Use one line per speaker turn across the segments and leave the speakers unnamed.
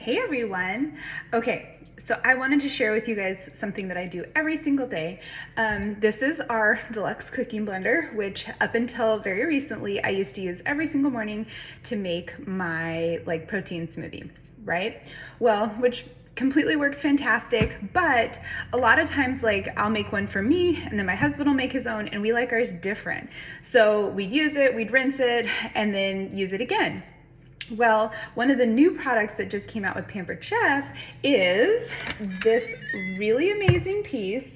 Hey everyone. Okay, so I wanted to share with you guys something that I do every single day. This is our Deluxe cooking blender, which up until very recently I used to use every single morning to make my protein smoothie, right? Well, which completely works fantastic, but a lot of times I'll make one for me and then my husband will make his own and we like ours different. So we'd use it, we'd rinse it, and then use it again. Well, one of the new products that just came out with Pampered Chef is this really amazing piece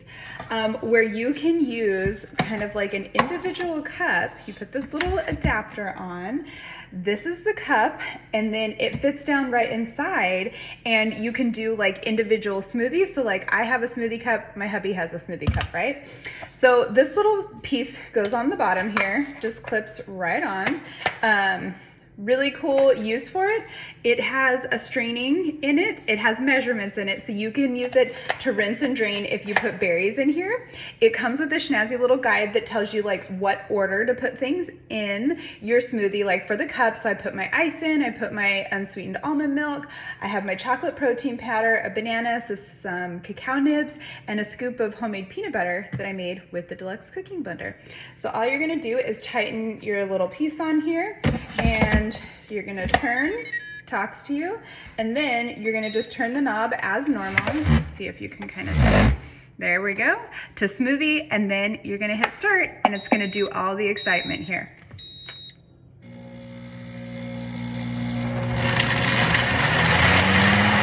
where you can use kind of like an individual cup. You put this little adapter on. This is the cup, and then it fits down right inside, and you can do like individual smoothies. So like I have a smoothie cup, my hubby has a smoothie cup, right? So this little piece goes on the bottom here, just clips right on. Really cool use for it. It has a straining in it. It has measurements in it, so you can use it to rinse and drain if you put berries in here. It comes with a snazzy little guide that tells you like what order to put things in your smoothie. Like for the cup, so I put my ice in, I put my unsweetened almond milk, I have my chocolate protein powder, a banana, so some cacao nibs, and a scoop of homemade peanut butter that I made with the Deluxe cooking blender. So all you're gonna do is tighten your little piece on here, and you're gonna turn, talks to you, and then you're gonna just turn the knob as normal. Let's see if you can kind of see it. There we go, to smoothie, and then you're gonna hit start, and it's gonna do all the excitement here.